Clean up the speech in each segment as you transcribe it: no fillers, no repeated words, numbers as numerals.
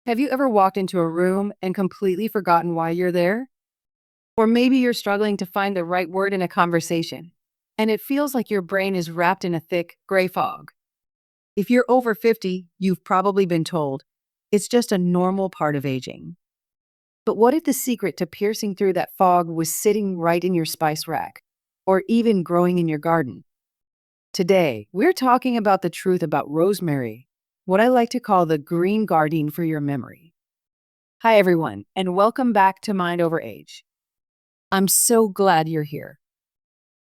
Have you ever walked into a room and completely forgotten why you're there? Or maybe you're struggling to find the right word in a conversation, and it feels like your brain is wrapped in a thick, gray fog. If you're over 50, you've probably been told it's just a normal part of aging. But what if the secret to piercing through that fog was sitting right in your spice rack, or even growing in your garden? Today, we're talking about the truth about rosemary, what I like to call the green guardian for your memory. Hi, everyone, and welcome back to Mind Over Age. I'm so glad you're here.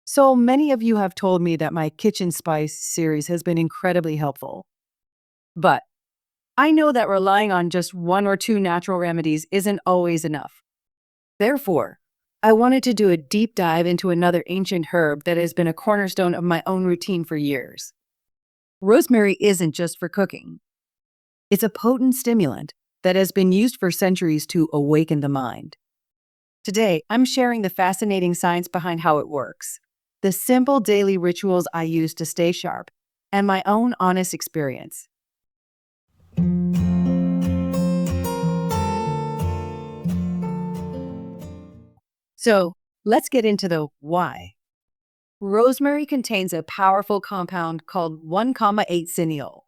So many of you have told me that my Kitchen Spice series has been incredibly helpful. But I know that relying on just one or two natural remedies isn't always enough. Therefore, I wanted to do a deep dive into another ancient herb that has been a cornerstone of my own routine for years. Rosemary isn't just for cooking. It's a potent stimulant that has been used for centuries to awaken the mind. Today, I'm sharing the fascinating science behind how it works, the simple daily rituals I use to stay sharp, and my own honest experience. So, let's get into the why. Rosemary contains a powerful compound called 1,8 cineole.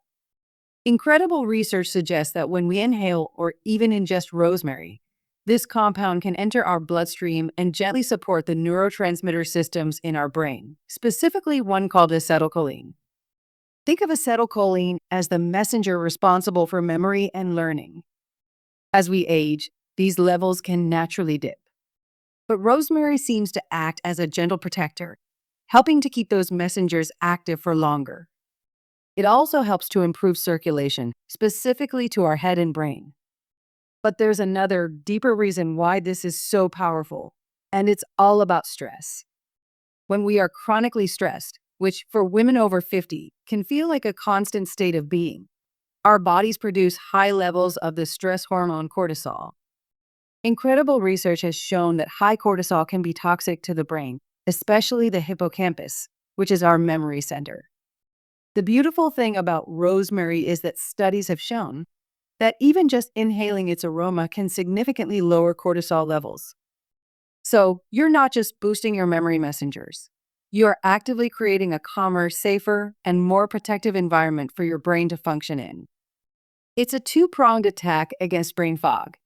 Incredible research suggests that when we inhale or even ingest rosemary, this compound can enter our bloodstream and gently support the neurotransmitter systems in our brain, specifically one called acetylcholine. Think of acetylcholine as the messenger responsible for memory and learning. As we age, these levels can naturally dip. But rosemary seems to act as a gentle protector, helping to keep those messengers active for longer. It also helps to improve circulation, specifically to our head and brain. But there's another, deeper reason why this is so powerful, and it's all about stress. When we are chronically stressed, which for women over 50 can feel like a constant state of being, our bodies produce high levels of the stress hormone cortisol. Incredible research has shown that high cortisol can be toxic to the brain, especially the hippocampus, which is our memory center. The beautiful thing about rosemary is that studies have shown that even just inhaling its aroma can significantly lower cortisol levels. So you're not just boosting your memory messengers. You are actively creating a calmer, safer, and more protective environment for your brain to function in. It's a two-pronged attack against brain fog,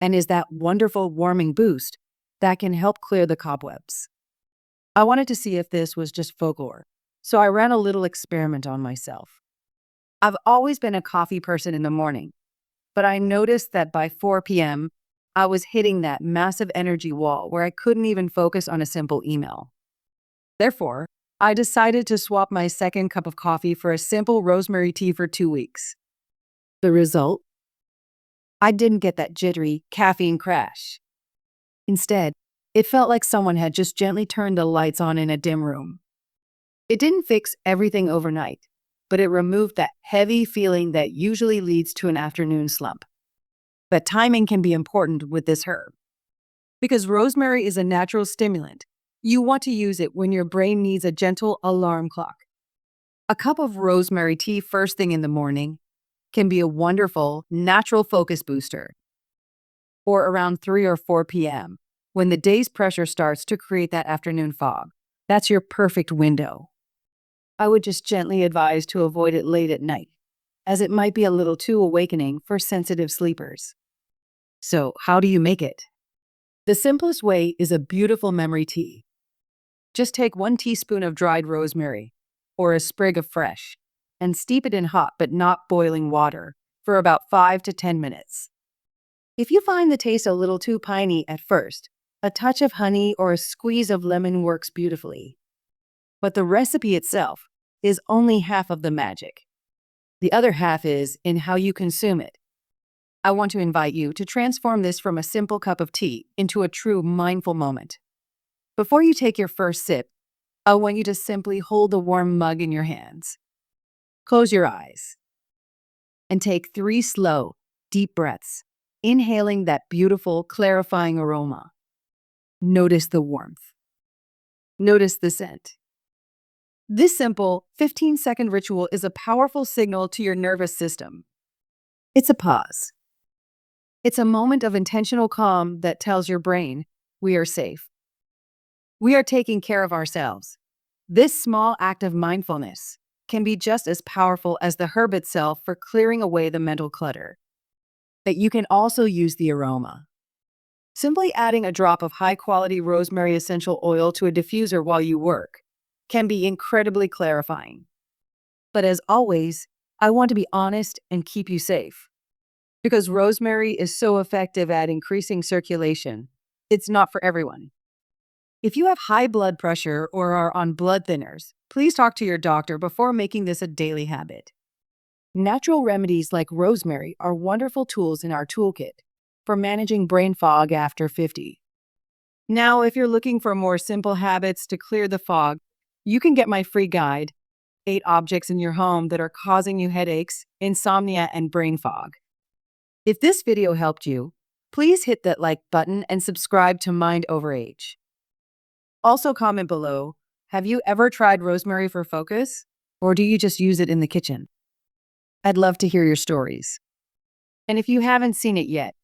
and is that wonderful warming boost that can help clear the cobwebs. I wanted to see if this was just folklore, so I ran a little experiment on myself. I've always been a coffee person in the morning, but I noticed that by 4 p.m., I was hitting that massive energy wall where I couldn't even focus on a simple email. Therefore, I decided to swap my second cup of coffee for a simple rosemary tea for 2 weeks. The result? I didn't get that jittery caffeine crash. Instead, it felt like someone had just gently turned the lights on in a dim room. It didn't fix everything overnight, but it removed that heavy feeling that usually leads to an afternoon slump. But timing can be important with this herb. Because rosemary is a natural stimulant, you want to use it when your brain needs a gentle alarm clock. A cup of rosemary tea first thing in the morning can be a wonderful, natural focus booster. Or around 3 or 4 p.m., when the day's pressure starts to create that afternoon fog. That's your perfect window. I would just gently advise to avoid it late at night, as it might be a little too awakening for sensitive sleepers. So, how do you make it? The simplest way is a beautiful memory tea. Just take 1 teaspoon of dried rosemary, or a sprig of fresh, and steep it in hot but not boiling water for about 5 to 10 minutes. If you find the taste a little too piney at first, a touch of honey or a squeeze of lemon works beautifully. But the recipe itself is only half of the magic. The other half is in how you consume it. I want to invite you to transform this from a simple cup of tea into a true mindful moment. Before you take your first sip, I want you to simply hold the warm mug in your hands. Close your eyes and take 3 slow, deep breaths, inhaling that beautiful, clarifying aroma. Notice the warmth. Notice the scent. This simple 15-second ritual is a powerful signal to your nervous system. It's a pause. It's a moment of intentional calm that tells your brain, we are safe. We are taking care of ourselves. This small act of mindfulness can be just as powerful as the herb itself for clearing away the mental clutter. But you can also use the aroma. Simply adding a drop of high-quality rosemary essential oil to a diffuser while you work can be incredibly clarifying. But as always, I want to be honest and keep you safe. Because rosemary is so effective at increasing circulation, it's not for everyone. If you have high blood pressure or are on blood thinners, please talk to your doctor before making this a daily habit. Natural remedies like rosemary are wonderful tools in our toolkit for managing brain fog after 50. Now, if you're looking for more simple habits to clear the fog, you can get my free guide, 8 Objects in Your Home That Are Causing You Headaches, Insomnia, and Brain Fog. If this video helped you, please hit that like button and subscribe to Mind Over Age. Also comment below, have you ever tried rosemary for focus? Or do you just use it in the kitchen? I'd love to hear your stories. And if you haven't seen it yet,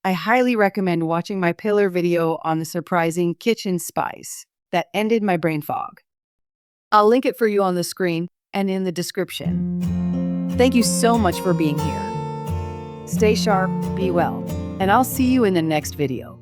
I highly recommend watching my pillar video on the surprising kitchen spice that ended my brain fog. I'll link it for you on the screen and in the description. Thank you so much for being here. Stay sharp, be well, and I'll see you in the next video.